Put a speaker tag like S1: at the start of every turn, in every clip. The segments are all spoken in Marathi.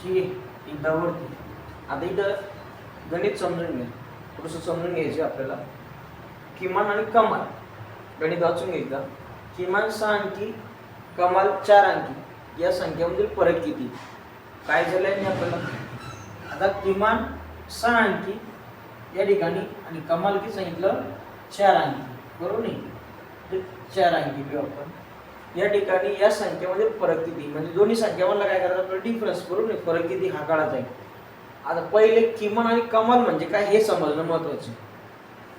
S1: ठीक आहे, एकदा वरती. आता इथं गणित समजून घ्या, थोडंसं समजून घ्यायचे आपल्याला. किमान आणि कमाल गणित वाचून घ्यायचं. किमान 6 अंकी, कमाल 4 अंकी या संख्यामधील फरक किती? काय झालंय मी आपल्याला आता किमान 6 अंकी या ठिकाणी आणि कमाल किती सांगितलं 4 अंकी, बरोबर नाही? 4 अंकी घेऊ आपण. या ठिकाणी या संख्येमध्ये फरक किती, म्हणजे दोन्ही संख्यामधला काय करायचं आपल्याला डिफरन्स, बरोबर नाही? फरक किती हा काढायचा आहे. आता पहिले किमान आणि कमाल म्हणजे काय हे समजणं महत्त्वाचं आहे,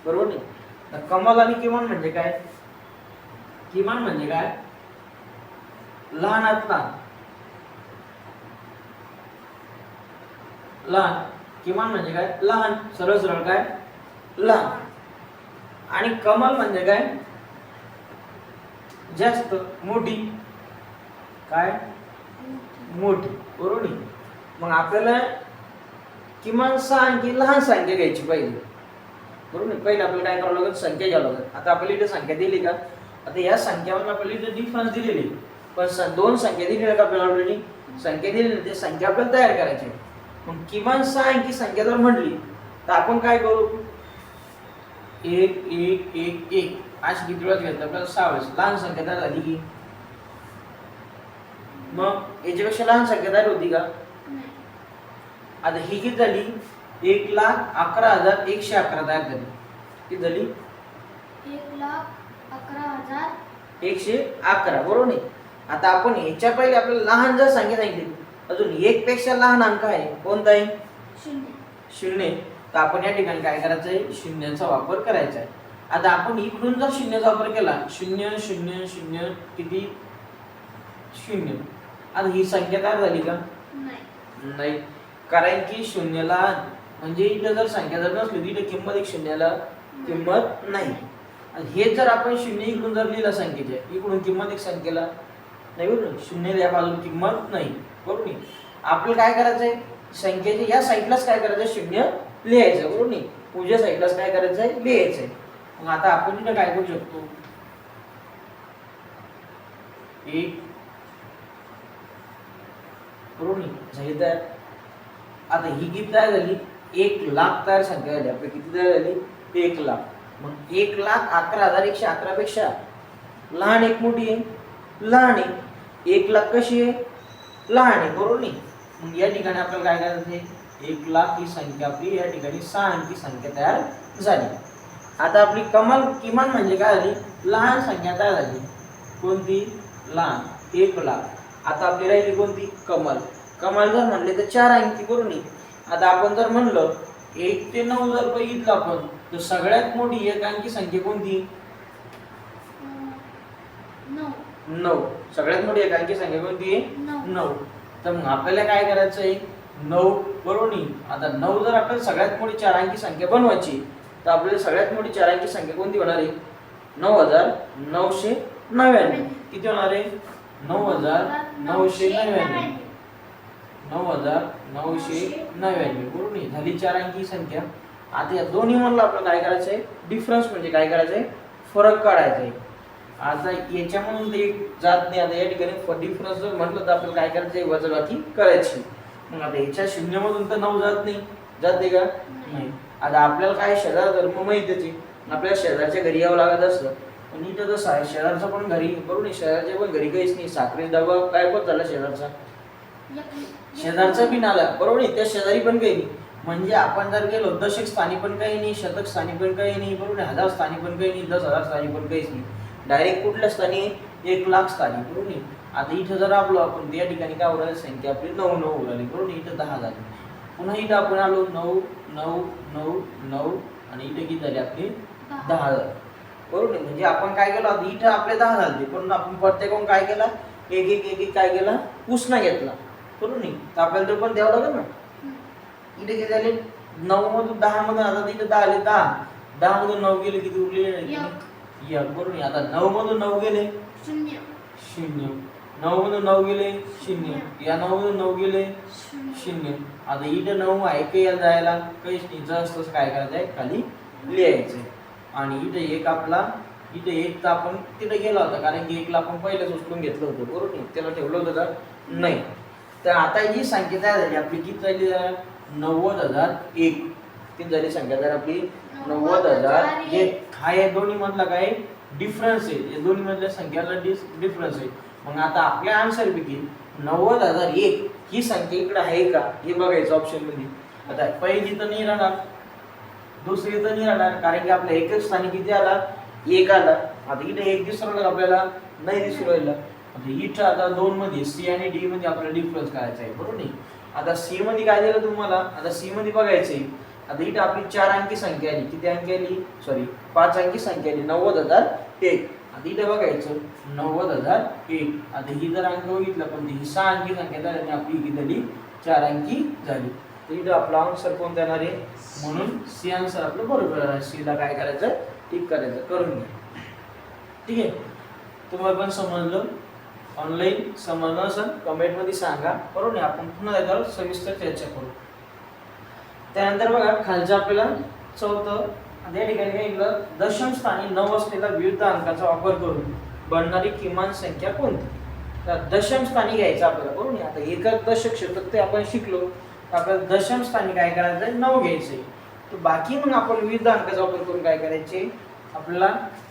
S1: बरोबर नाही? तर कमाल आणि किमान म्हणजे काय? किमान म्हणजे काय? लहानात लहान, लहान. किमान म्हणजे काय? लहान, सरळ सरळ काय? लहान. आणि कमाल म्हणजे काय? जास्त, मोठी. काय? मोठी, बरोबर नाही? मग आपल्याला किमान 6 अंकी लहान संख्या घ्यायची पाहिजे, बरोबर नाही? पहिले आपल्याला काय करावं लागेल? संख्या घ्यावं लागेल. आता आपल्याला इथे संख्या दिली का? आता या संख्यावर आपल्याला इथे डिफरन्स दिलेली, पण दोन संख्या दिलेल्या का आपल्याला ऑलरेडी? संख्या दिलेली, ते संख्या आपल्याला तयार करायची. मग किमान 6 अंकी संख्या जर म्हटली तर आपण काय करू? 1 1 1 1 अशी किती वेळा घेतलं आपल्याला? 6 वेळेस. लहान संख्या तयार झाली की मग याच्यापेक्षा लहान संख्या तयार होती का? आता ही किती झाली? 1,11,111 तयार झाली. किती झाली? 1,11,111, बरोबर नाही? आता आपण याच्या पहिले आपल्याला लहान जर संख्या सांगितली, अजून 1 पेक्षा लहान अंक आहे, कोणता आहे? 0. तर आपण या ठिकाणी काय करायचं आहे? शून्याचा वापर करायचा आहे. आता आपण इकडून जर शून्याचा वापर केला, 0 0 0 किती? 0. आता ही संख्या तयार झाली का? नाही, कारण की शून्याला म्हणजे इथं जर संख्या जर नसली इथं किंमत एक शून्याला किंमत नाही. आणि हे जर आपण 0 इकडून जर लिहिलं संख्येच्या, इकडून किंमत एक संख्येला नाही, बरोबर? शून्याला या बाजूला किंमत नाही, बरोबर नाही? आपल्याला काय करायचंय? संख्येच्या या साईडलाच काय करायचं? 0 लिहायचं, बरोबर नाही? उजव्या साईडलाच काय करायचंय? लिहायचंय. मग आता आपण इथं काय करू शकतो? 1, बरोबर नाही? झाली तयार. आता ही किती तयार झाली? 1,00,000 तयार संख्या झाली. आपली किती तयार झाली? 1,00,000. मग 1,11,111 पेक्षा लहान एक मोठी आहे, लहान आहे. 1,00,000 कशी आहे? लहान आहे, बरोबर नाही? मग या ठिकाणी आपल्याला काय करायचं आहे? 1,00,000 ही संख्या आपली या ठिकाणी 6 अंकी संख्या तयार झाली. आता आपली कमाल किमान म्हणजे काय झाली? लहान संख्या तयार झाली. कोणती? लहान, 1,00,000. आता आपली राहिली कोणती? कमाल. कमाल जर म्हणले तर 4 अंकी, बरोबर नाही? आता आपण जर म्हणलं 1 ते 9 जर बघितलं आपण, तर सगळ्यात मोठी एक अंकी संख्या कोणती? 9. सगळ्यात मोठी एक अंकी संख्या कोणती? 9. तर मग आपल्याला काय करायचं आहे? 9, बरोबर नाही? आता 9 जर आपल्याला सगळ्यात मोठी 4 अंकी संख्या बनवायची, तर आपल्याला सगळ्यात मोठी 4 अंकी संख्या कोणती होणार आहे? 9,999. किती होणार आहे? 9,999. 9,999, बरोबर नाही? झाली 4 अंकी संख्या. आता या दोन्ही मधलं आपल्याला काय करायचं आहे? डिफरन्स म्हणजे काय करायचं आहे? फरक काढायचा आहे. आता याच्यामधून ते जात नाही. आता या ठिकाणी डिफरन्स जर म्हटलं तर आपल्याला काय करायचं आहे? वजाबाकी करायची. मग आता याच्या शून्यामधून तर 9 जात नाही, जाते का? नाही. आता आपल्याला काय शेजार धर्म माहितीच आहे, आपल्याला शेजारच्या घरी यावं लागत असतं. पण इथं कसं आहे? शेजारचं पण घरी, बरोबर नाही? शेजारच्या पण घरी काहीच नाही. साखरेचा डबा काय पण झाला शेजारचा, शेजारचा पिन आला, बरोबर नाही? त्या शेजारी पण काही नाही. म्हणजे आपण जर गेलो दशक स्थानी पण काही नाही, शतक स्थानी पण काही नाही, बरोबर नाही? हजार स्थानी पण काही नाही, 10,000 स्थानी पण काहीच नाही. डायरेक्ट कुठल्या स्थानी? 1,00,000 स्थानी, बरोबर नाही? आता इथं जर आपलो आपण या ठिकाणी काय उराली संख्या आपली 9 9 उराली, बरोबर नाही? इथं 10 झाली. पुन्हा इथं आपण आलो 9 9 9 9 आणि इथे किती झाली आपली? 10 झाली, बरोबर नाही? म्हणजे आपण काय केलं? आता इथं आपले 10 झाले, पण आपण प्रत्येकाने काय केला? एक एक एक काय केला? उसना घेतला, बरोबर नाही? तर आपल्याला ते पण द्यावं लागेल ना. इथे किती झाले? 9 मधून 10 मधून आता इथे 10 आले. 10 मधून 9 गेले, किती उरले? 1, बरोबर नाही? आता 9 मधून 9 गेले 0 0. 9 मधून 9 गेले 0. या 9 मधून 9 गेले 0. आता इथं 9 आहे काही याला जायला काहीच नाही. जसं काय करायचं आहे? खाली लिहायचं. आणि इथं एक आपला, इथं एक तर आपण तिथे गेला होता, कारण की 1,00,000 आपण पहिलेच उचलून घेतलं होतं, बरोबर नाही? त्याला ठेवलं होतं का? नाही. तर आता ही संख्या तयार झाली आपली, किती झाली? 90,001. किती झाली संख्या तयार आपली? 90,001. हा या दोन्ही मधला काय डिफरन्स आहे, या दोन्ही मधल्या संख्याला डिफरन्स आहे. मग आता आपल्या आन्सर पैकी 90,001 ही संख्या इकडे आहे का हे बघायचं ऑप्शन मध्ये. आता पहिली तर नाही राहणार, दुसरी तर नाही राहणार, कारण की आपल्या एकच स्थानी किती आला? 1 आला. आता इथे 1 दिसून राहिला आपल्याला? नाही दिसून राहिला. आता इथं आता 2 मध्ये सी आणि डी मध्ये आपल्याला डिफरन्स काढायचा आहे, बरोबर नाही? आता सी मध्ये काय दिलं तुम्हाला? आता सी मध्ये बघायचंय. आता इथं आपली 4 अंकी संख्या आली. किती अंकी आली? सॉरी 5 अंकी संख्या आली, 90,001. आता इथं बघायचं 90,001. आता ही जर अंक बघितलं पण ही 6 अंकी संख्या झाली, आपली किती झाली? 4 अंकी झाली. तर इथं आपला आन्सर कोणता येणार आहे? म्हणून सी आन्सर आपलं बरोबर आहे. सी ला काय करायचं? टिक करायचं. करून घ्या. ठीक आहे, तुम्हाला पण समजलं? ऑनलाईन समजलं असेल कमेंट मध्ये सांगा, बरोबर. आपण पुन्हा त्याच्यावर सविस्तर चर्चा करू. त्यानंतर बघा खालच्या आपल्याला चौथं, या ठिकाणी काय केलं? दशम स्थानी 9 असलेल्या विविध अंकाचा वापर करून बनणारी किमान संख्या कोणती? तर दशम स्थानी घ्यायचं आपल्याला, बरोबर. आता एकक दशक शतक ते आपण शिकलो. आपल्याला दशम स्थानी काय करायचं? 9 घ्यायचंय. तर बाकी मग आपण विविध अंकाचा वापर करून काय करायचे? आपल्याला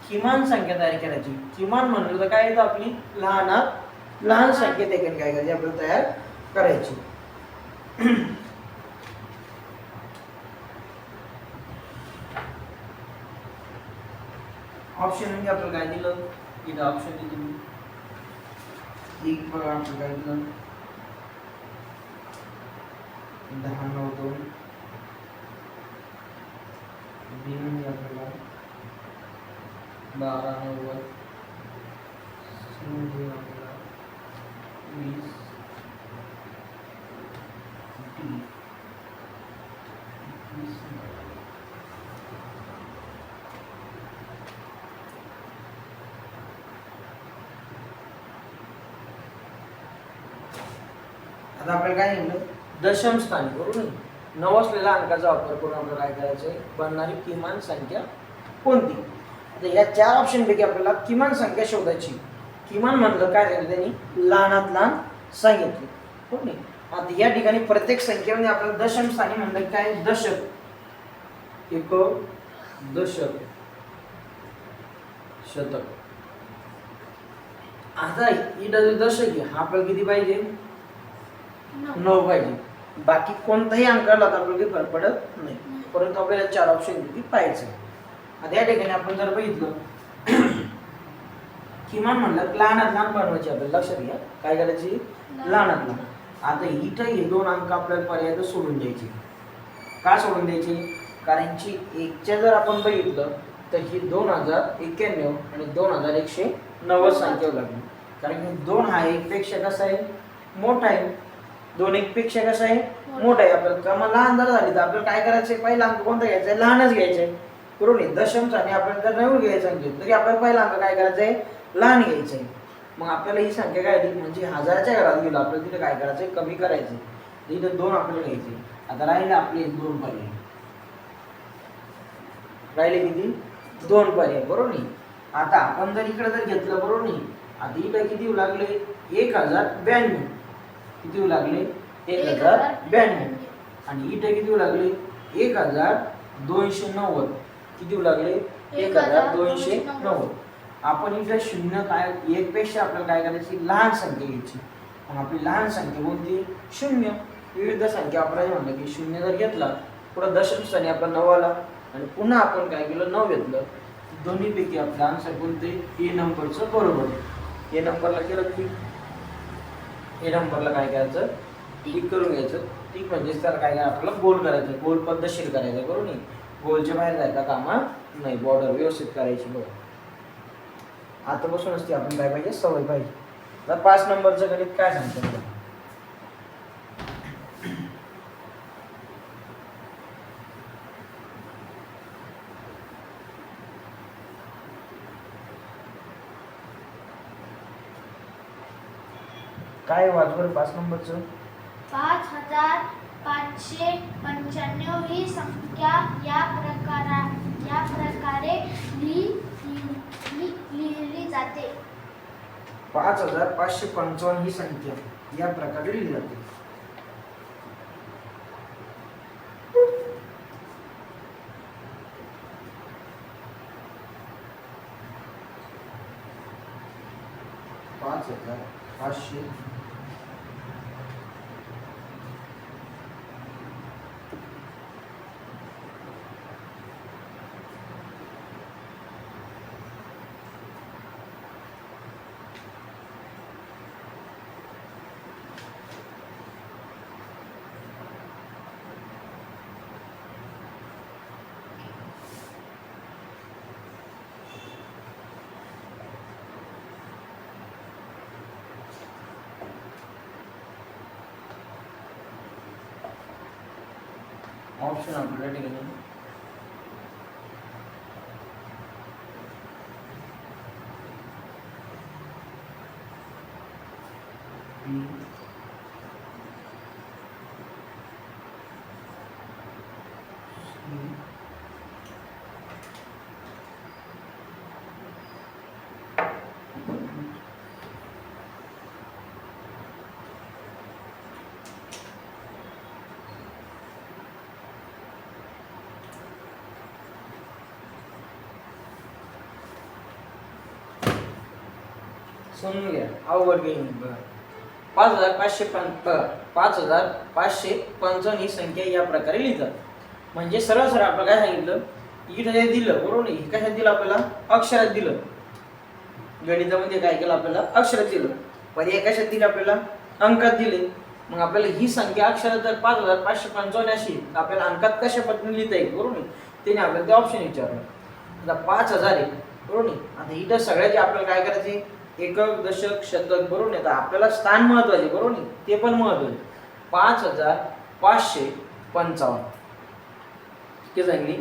S1: किमान संख्या तयार करायची. किमान म्हणलं तर काय येतं? आपली लहान संख्या देखील काय करायची? आपल्याला तयार करायची. ऑप्शन म्हणजे आपल्याला काय दिलं? इथं ऑप्शन दिली एक बघा आपल्याला काय दिलं? 10, 9, 2. बी म्हणजे आपल्याला 12, 90. सी म्हणजे आपल्याला 20. डी 20. आता आपल्याला काय म्हणलं? दशम स्थानी, बरोबर. 9 असलेल्या अंकाचा वापर करून आपल्याला काय करायचंय? बनणारी किमान संख्या कोणती? आता या 4 ऑप्शन पैकी आपल्याला किमान संख्या शोधायची. किमान म्हणलं काय झालं? त्यांनी लहानात लहान सांगितलं, बरोबर. आता या ठिकाणी प्रत्येक संख्येमध्ये आपल्याला दशम स्थानी म्हणलं काय? दशक. एक दशक, शतक. आता इथं दशक आहे, हा आपल्याला किती पाहिजे? 9 पाहिजे. बाकी कोणताही अंकाला आपल्याला काही फरक पडत नाही, परंतु आपल्याला 4 ऑप्शन पाहिजे. आता या ठिकाणी आपण जर बघितलं किमान म्हणलं लहानात लहान बनवायची, आपल्याला लक्षात घ्या काय करायची? लहानात लहान. आता इथं हे 2 अंक आपल्याला पर्याय सोडून द्यायचे. का सोडून द्यायचे? कारण की एकच्या जर आपण बघितलं तर ही 2091 आणि 2190 संख्या लागली. कारण की 2 हा 1 पेक्षा कसा आहे? मोठा आहे. 2 1 पेक्षा कसा आहे? मोठा आहे. आपल्याला क्रमांक लहान जर झाली तर आपल्याला काय करायचंय? पहिला अंक कोणता घ्यायचा आहे? लहानच घ्यायचा आहे, बरोबर. दशम स्थानी आपल्याला जर 9 घ्यायचं सांगितलं तरी आपल्याला पहिला अंक काय करायचा आहे? लहान घ्यायचं आहे. मग आपल्याला ही संख्या काय आली? म्हणजे हजाराच्या घरात गेलो आपल्याला तिथे काय करायचंय? कमी करायचं. इथं 2 आपल्याला घ्यायचे. आता राहिले आपले 2 पर्याय. राहिले किती? 2 पर्याय, बरोबर नाही. आता आपण जर इकडे जर घेतलं, बरोबर नाही. आता इकडे किती येऊ लागले? 1092. किती येऊ लागले? 1092. आणि इथे किती येऊ लागले? 1290. किती येऊ लागले? 1290. आपण इथे शून्य काय? 1 पेक्षा आपल्याला काय करायची? लहान संख्या घ्यायची. मग आपली लहान संख्या कोणती? शून्य. विविध संख्या वापरायची म्हणलं की शून्य जर घेतला, पुढे दशम स्थानी आपला 9 आला आणि पुन्हा आपण काय केलं? 9 घेतलं. दोन्ही पैकी आपला आन्सर कोणते? ए नंबरचं बरोबर. ए नंबरला केलं की ए नंबरला काय करायचं? टिक करून घ्यायचं. टिक म्हणजे त्याला काय आपल्याला गोल करायचं, गोल पद्धतशीर करायचं, बरोबर नाही. गोलच्या बाहेर जायचा कामा नाही, बॉर्डर व्यवस्थित करायची. बरोबर. आता बसून असते आपण काय पाहिजे? सवय पाहिजे. आता 5 नंबरचं गणित काय सांगतो? काय वाजवर 5 नंबरचं?
S2: 5595 ही संख्या या प्रकारे लिहिली जाते.
S1: 5555 ही संख्या या प्रकारे लिहिली जाते. 5500 ऑप्शन आपल्या ठिकाणी बी सी समजून घ्या अवघड गेम बघा 5555 ही संख्या या प्रकारे लिहितात. म्हणजे सरळ सरळ आपलं काय सांगितलं इथं जे दिलं बरोबर नाही कशात दिलं आपल्याला अक्षरात दिलं. गणितामध्ये काय केलं आपल्याला अक्षरात दिलं. पर्याय कशात दिले आपल्याला अंकात दिले. मग आपल्याला ही संख्या अक्षरात जर 5555 अशी आपल्याला अंकात कशा पद्धतीने लिहिता येईल बरोबर नाही त्याने आपल्याला ते ऑप्शन विचारलं. आता 5000 आहे बरोबर नाही. आता इथं सगळ्याचे आपल्याला काय करायचे एकक दशक शतक बरोबर नाही. आता आपल्याला स्थान महत्वाचे बरोबर नाही ते पण महत्वाचे 5555 किती सांगितली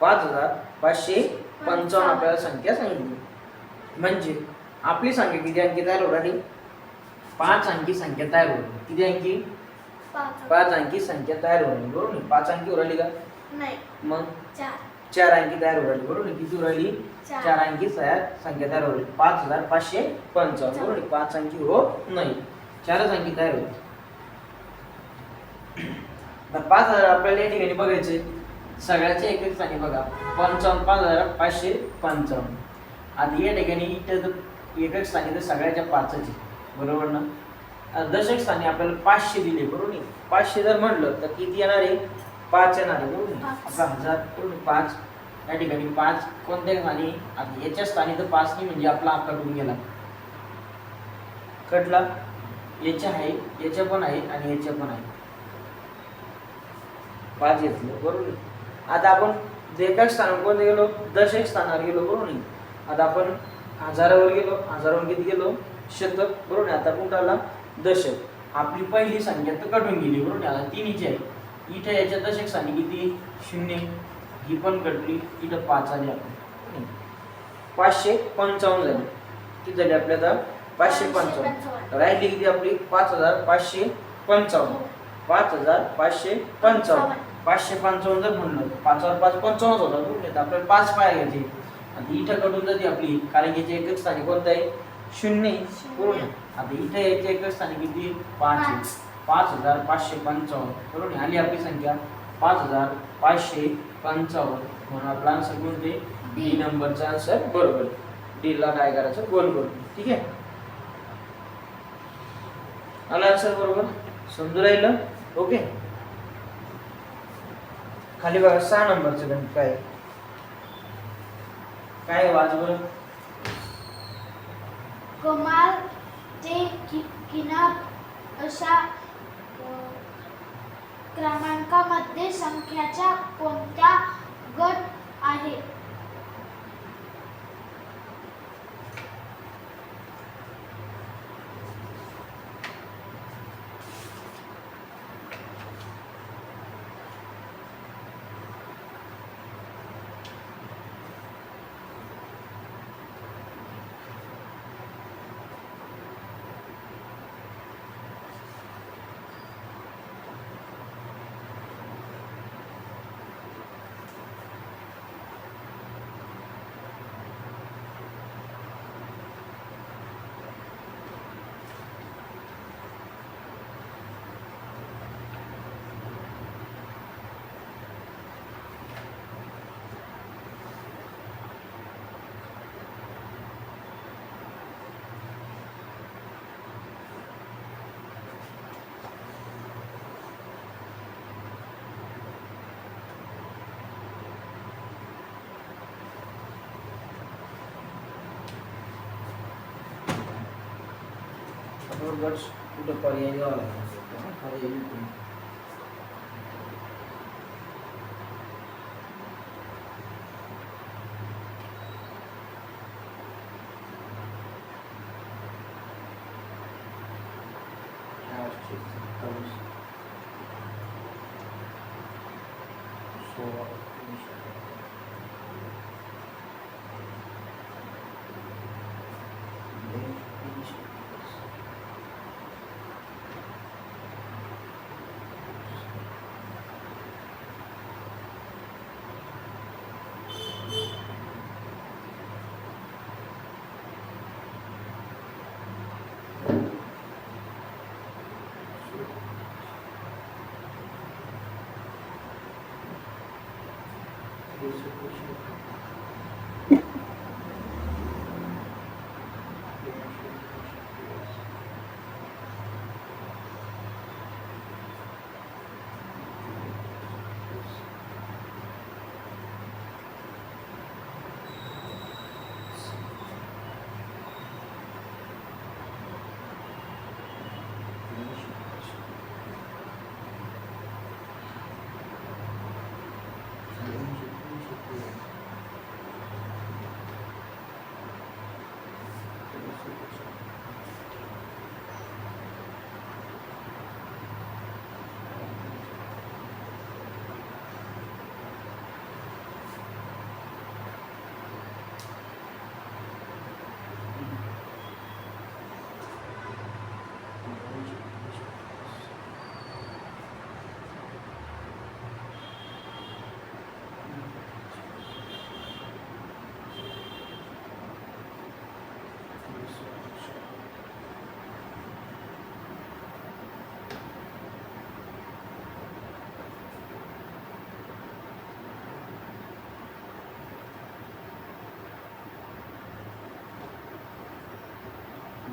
S1: 5555 आपल्याला संख्या सांगितली. म्हणजे आपली संख्या किती अंकी तयार होणार 5 अंकी संख्या तयार होईल. किती अंकी 5 अंकी संख्या तयार होईल बरोबर नाही. 5 अंकी उरली का
S2: नाही
S1: मग
S2: 4
S1: 4 अंकी तयार होईल बरोबर नाही. किती उरली 4 अंकी संख्या तयार होईल 5555 बरोबर 5 अंकी हो नाही 4 अंकी तयार होईल. तर 5000 आपल्याला या ठिकाणी बघायचे सगळ्याचे एक एक स्थानी बघा 5555. आता या ठिकाणी इथं एकक स्थानी तर सगळ्याच्या 5च बरोबर ना. दशक स्थानी आपल्याला 500 दिले बरोबर नाही. 500 जर म्हटलं तर किती येणार आहे 5 येणार आहे बरोबर नाही. आपला 1000 बरोबर 5 या ठिकाणी 5 कोणत्या स्थानी आता याच्या स्थानी तर 5 नाही म्हणजे आपला आकडा कटून गेला कटला. याच्या आहे याच्या पण आहे आणि याच्या पण आहे 5 घेतलं बरोबर नाही. आता आपण एकक स्थानावर कोणते गेलो दशक स्थानावर गेलो बरोबर नाही. आता आपण हजारावर गेलो हजारावर किती गेलो शतक बरोबर नाही. आता कुठं आला दशक. आपली पहिली संख्या तर कटून गेली बरोबर नाही. आता 3 आहे इथं याच्या दशक स्थानी किती 0 ही पण कटली इथं 5 आली आपण 555 झाली. किती झाली आपल्या आता 555 राहिली किती आपली 5555 5555 555 जर म्हणलं 5 वर 5 55 होता बरोबर आपल्याला 5 पाया घ्यायचे. आणि इथं कटून जाते आपली कारण याचे एकक स्थानी कोणतं आहे 0 बरोबर. आता इथं याचे एकक स्थानी किती 5 आहे 5555 बरोबर आली आपली संख्या 5555 म्हणून आपला आन्सर कोणते डी नंबरचा आन्सर बरोबर. डी ला काय करायचं गोल करून ठीक आहे. आला आन्सर बरोबर समजून राहिलं ओके. खाली बघा 6 नंबरचं गणित काय काय वाच बरं.
S2: कमाल ते किनार अशा क्रमांकामध्ये संख्याचा कोणता गट आहे.
S1: गट कुठं पर्याय द्यावा लागेल पर्याय लिहितो.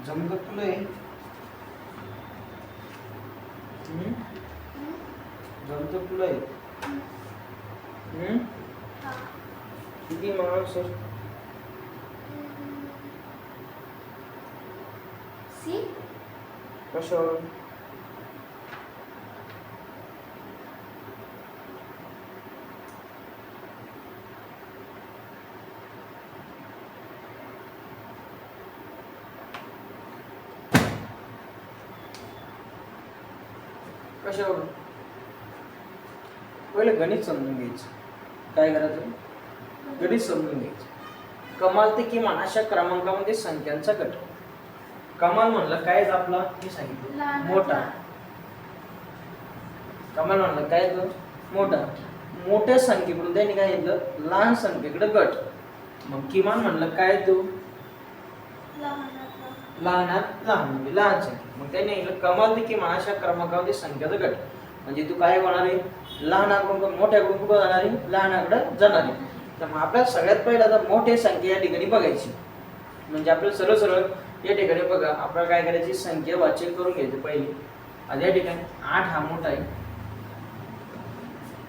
S1: जमलं तुला हे? जमतं तुला हे? किती मार्क्स
S2: सी
S1: कशावर? कशावर? पहिले गणित समजून घ्यायचं. काय करायचं? गणित समजून घ्यायचं. कमाल ते किमान अशा क्रमांकामध्ये संख्यांचा गट. कमाल म्हणलं काय आपला हे सांगितलं मोठा. कमाल म्हणलं काय मोठा. मोठ्या संख्येकडून त्याने काय घेतलं लहान संख्येकडे गट. मग किमान म्हणलं काय तो लहानात लहान म्हणजे लहान संख्या. मग त्याने कमाल ते किमान अशा क्रमांकामध्ये संख्याचा गट. म्हणजे तू काय होणार आहे लहानाकडून मोठ्याकडून कुठं जाणार आहे लहानाकडे जाणार आहे. तर मग आपल्याला सगळ्यात पहिला तर मोठी संख्या या ठिकाणी बघायची. म्हणजे आपल्याला सरळ सरळ या ठिकाणी बघा आपल्याला काय करायची संख्या वाचन करून घ्यायची पहिली. आता या ठिकाणी 8 हा मोठा आहे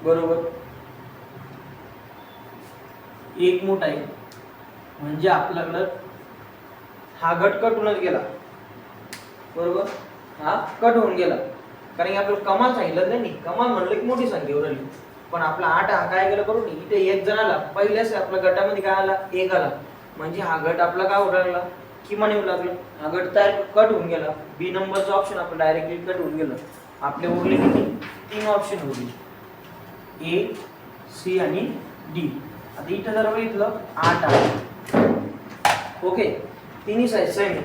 S1: बरोबर. 1 मोठा आहे म्हणजे आपल्याकडं हा गट कट होऊनच गेला बरोबर. हा कट होऊन गेला कारण की आपल्याला कमाल सांगितलं नाही. कमाल म्हणलं की मोठी संख्या उरली. पण आपला 8 हा काय गेला करून इथे 1 जण आला पहिल्याच आपल्या गटामध्ये काय आला 1 आला. म्हणजे हा गट आपला काय उरला किमान येऊ लागला. हा गट तयार कट होऊन गेला. बी नंबरचं ऑप्शन आपलं डायरेक्टली कट होऊन गेलं. आपले उरले किती 3 ऑप्शन उरले ए सी आणि डी. आता इथं जर बघितलं 8 आहे ओके. तिन्ही साईज सेम.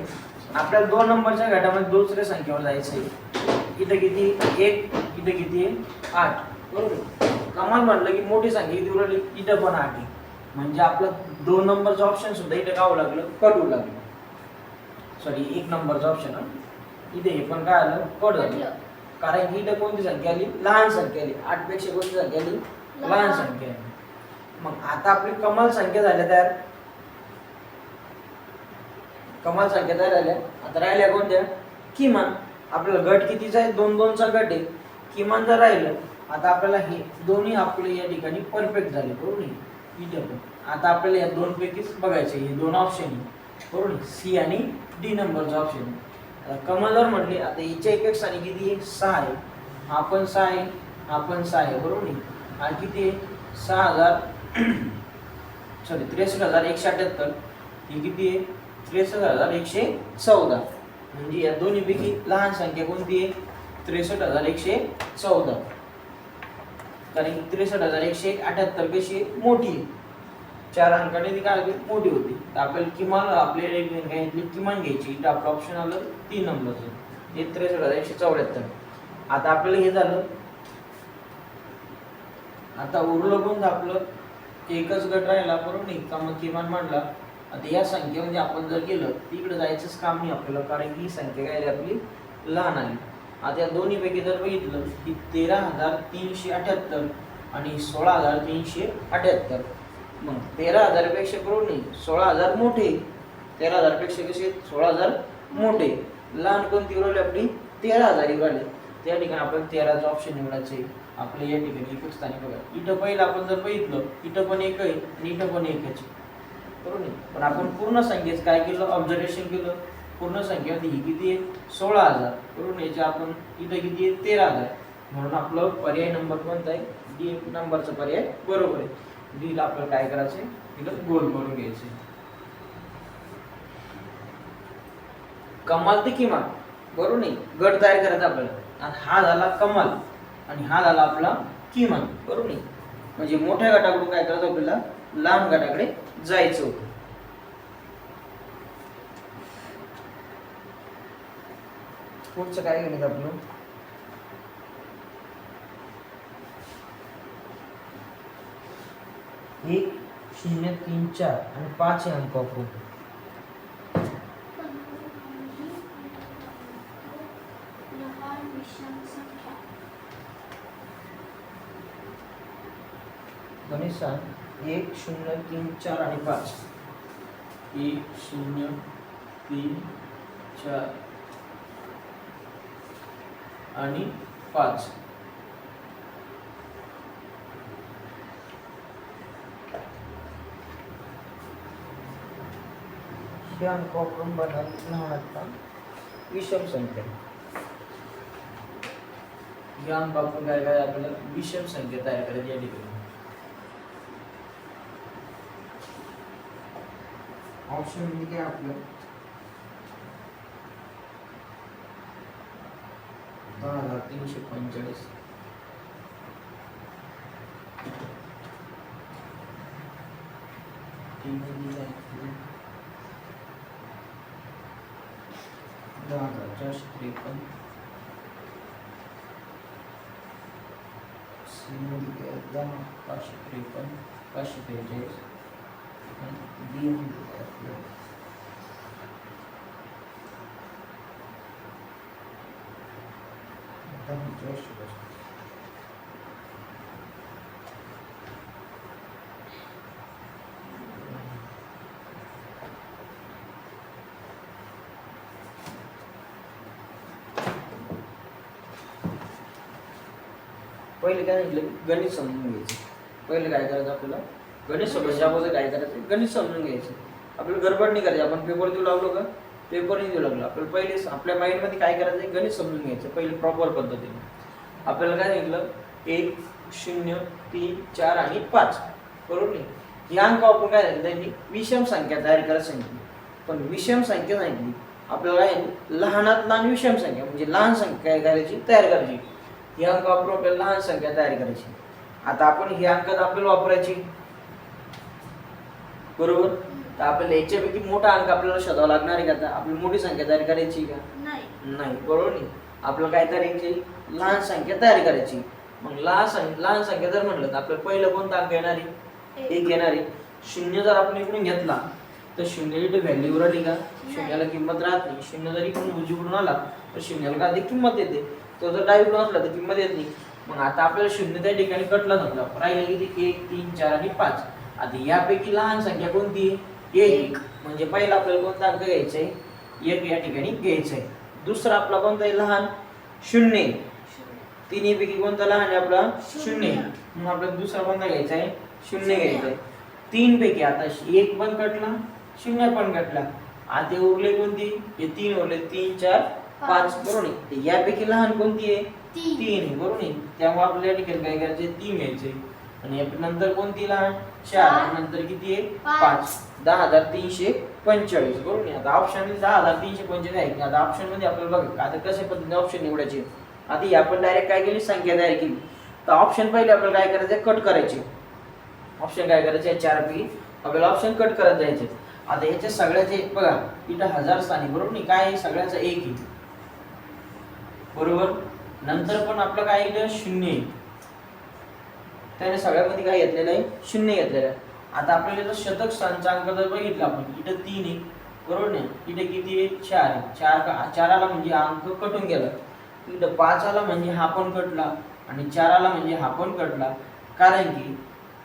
S1: आपल्याला 2 नंबरच्या गटामध्ये दुसऱ्या संख्येवर जायचं आहे. इथं किती 1 इथं किती 8 बरोबर. कमाल म्हटलं की मोठी संख्या किती उरली इथं पण 8 आहे. म्हणजे आपलं 2 नंबरचं ऑप्शन सुद्धा इथं काय होऊ लागलं कट होऊ लागलं. सॉरी 1 नंबरचं ऑप्शन इथे हे पण काय आलं कट झालं. कारण की इथं कोणती संख्या आली लहान संख्या आली. 8 पेक्षा कोणती संख्या आली लहान संख्या आली. मग आता आपली कमाल संख्या झाल्या तयार. कमाल संख्या तयार झाल्या. आता राहिल्या कोणत्या किमान. आपल्याला गट कितीचा आहे 2-2चा गट आहे. किमान जर राहिलं आता आपल्याला हे दोन्ही आपले या ठिकाणी परफेक्ट झाले बरोबर. इथे पण आता आपल्याला या 2 पैकीच बघायचे हे 2 ऑप्शन आहे बरोबर. सी आणि डी नंबरचा ऑप्शन. कमाल जर म्हटली आता हिच्या एक स्थानी किती आहे 6 आहे, हा पण 6 आहे, हा पण 6 आहे, बरोबर नाही. हा किती आहे 63,178. ही किती आहे 63,114. म्हणजे या दोन्हीपैकी लहान संख्या कोणती आहे 63,114. कारण की 63,178 पेक्षा मोठी आहे. 4 अंकाने ती काय मोठी होती. तर आपल्याला किमान आपल्याला किमान घ्यायची. तर आपलं ऑप्शन आलं 3 नंबरचं 63,174. आता आपल्याला हे झालं. आता उरलं कोणतं आपलं एकच गट राहिला, बरोबर नाही का. मग किमान मांडला. आता या संख्येमध्ये आपण जर गेलं तिकडे जायचंच काम नाही आपल्याला, कारण की ही संख्या काय आपली लहान आली. आता या दोन्हीपैकी जर बघितलं की 13,378 आणि 16,378. मग 13,000 पेक्षा बरोबर नाही 16,000 मोठे. 13,000 पेक्षा कसे 16,000 मोठे. लहान कोणती उरली आपली 13,000 उरली. त्या ठिकाणी आपण 13चा ऑप्शन निवडायचे. आपल्या या ठिकाणी एकच स्थानी बघा, इथं पहिलं आपण जर बघितलं इथं पण एक आहे आणि इथं पण एकच, बरोबर नाही. पण आपण पूर्ण संख्येच काय केलं ऑब्झर्वेशन केलं. पूर्ण संख्येमध्ये ही किती आहे 16,000, बरोबर. याच्या आपण इथं किती आहे 13,000. म्हणून आपलं पर्याय नंबर कोणता आहे डी नंबरचा पर्याय बरोबर आहे. डीला आपल्याला काय करायचं आहे तिला गोल करून घ्यायचं. कमाल ते किमान, बरोबर नाही. गट तयार करायचा आपल्याला. आणि हा झाला कमाल आणि हा झाला आपला किमान, बरोबर नाही. म्हणजे मोठ्या गटाकडून काय करायचं आपल्याला लहान गटाकडे जायचं होतं. पुढचं काय गणित आपलं 1, 0, 3, 4 आणि 5 हे अंक वापरू.
S2: लहान विषम संख्या.
S1: गणित सांग 1, 0, 3, 4 आणि 5. 1, 0, 3, 4 आणि 5. हे अंक वापरून बनवण्याचा विषम संख्या. या अंक वापरून काय काय आपल्याला विषम संख्या तयार करायची या ठिकाणी. ऑप्शन म्हणजे आपलं 10,345. दहा हजार 453. एकदम 553 543. बी पहिले काय म्हटलं गणित समजून घ्यायचं. पहिले काय करायचं आपल्याला गणित समजायच्या अगोदर काय करायचं गणित समजून घ्यायचं. आपल्याला गडबड नाही करायची. आपण पेपर देऊ लागलो का पेपर नाही देऊ लागलो. आपल्याला पहिले आपल्या माइंडमध्ये काय करायचं गणित समजून घ्यायचं पहिले प्रॉपर पद्धतीने. आपल्याला काय सांगितलं 1, 0, 3, 4 आणि 5, बरोबर नाही. ही अंक आपण काय सांगितलं त्यांनी विषम संख्या तयार करायला सांगितली. पण विषम संख्या सांगितली आपल्याला काय लहानात लहान विषम संख्या म्हणजे लहान संख्या काय करायची तयार करायची. ही अंक वापरून आपल्याला लहान संख्या तयार करायची. आता आपण ही अंक आपल्याला वापरायची, बरोबर. तर आपल्याला याच्यापैकी मोठा अंक आपल्याला शोधावा लागणार आहे का. आता आपली मोठी संख्या तयार करायची का नाही, बरोबर नाही. आपल्याला काय तयार करायची लहान संख्या तयार करायची. मग लहान संख्या जर म्हटलं तर आपल्याला पहिलं कोणता अंक येणार आहे 1 येणार आहे. 0 जर आपण इकडून घेतला तर 0ची व्हॅल्यू राहिली का शून्याला किंमत राहत नाही. 0 जर इकडून उजवीकडून आला तर शून्याला अधिक किंमत येते. तो जर डावीकडून असला तर किंमत येत नाही. मग आता आपल्याला 0 त्या ठिकाणी कटला समजा राहिलं किती 1, 3, 4 आणि 5. आता यापैकी लहान संख्या कोणती 1. म्हणजे पहिला आपल्याला कोणता अंक घ्यायचा आहे 1 या ठिकाणी घ्यायचा आहे. दुसरा आपला कोणता आहे लहान 0. तिन्हीपैकी कोणता लहान आहे आपला 0. मग आपल्याला दुसरा कोणता घ्यायचा आहे 0 घ्यायचा आहे. 3 पैकी आता 1 पण कटला 0 पण कटला. आता उरले कोणती? हे 3 उरले, 3 4 5 बरोबर आहे. यापैकी लहान कोणती आहे? 3 आहे बरोबर आहे. त्यामुळे आपल्याला या ठिकाणी काय करायचे? 3 घ्यायचे. आणि नंतर कोणती लहान? 4. नंतर किती आहे? 5. 10,345 बरोबर आहे. आता ऑप्शन मध्ये 10,345 आहे. आता ऑप्शन मध्ये आपल्याला बघा आता कशा पद्धतीने ऑप्शन निवडायचे. आता आपण डायरेक्ट काय केली? संख्या तयार केली. तर ऑप्शन पहिले आपल्याला काय करायचं? कट करायचे. ऑप्शन काय करायचे? 4 पैकी आपल्याला ऑप्शन कट करत जायचे. आता याच्या सगळ्याचे बघा इथं 1000 स्थानी बरोबर नाही काय? सगळ्याचा 1 आहे बरोबर. नंतर पण आपलं काय इथं 0 आहे. त्याने सगळ्यामध्ये काय घेतलेलं आहे? 0 घेतलेलं आहे. आता आपल्याला जर शतक स्थानचा अंक जर बघितला आपण इथं 3 आहे बरोबर नाही. इथे किती आहे? 4 आहे. 4 आला म्हणजे हा अंक कटून गेला. इथं 5 आला म्हणजे हा पण कटला आणि 4 आला म्हणजे हा पण कटला. कारण की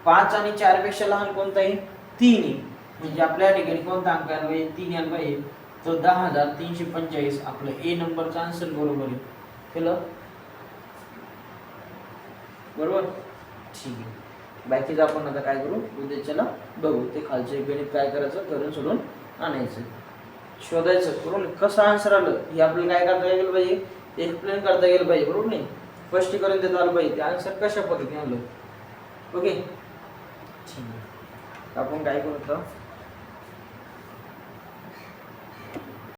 S1: 5 आणि 4 पेक्षा लहान कोणता आहे? 3 आहे. म्हणजे आपल्या ठिकाणी कोणता अंक आला पाहिजे? 3 आला पाहिजे. तो 10,345 आपलं ए नंबरचा आन्सर बरोबर आहे. केलं बरोबर. ठीक आहे. बाकीचं आपण आता काय करू? उद्याच्याला बघू. ते खालचे गणित काय करायचं? करून सोडून आणायचं, शोधायचं बरोबर. कसं आन्सर आलं हे आपल्याला काय करता गेलं पाहिजे? एक्सप्लेन करता गेलं पाहिजे बरोबर नाही. स्पष्टीकरण देता आलं पाहिजे. ते आन्सर कशा पद्धतीने आलं. ओके ठीक आहे. आपण काय करू आता?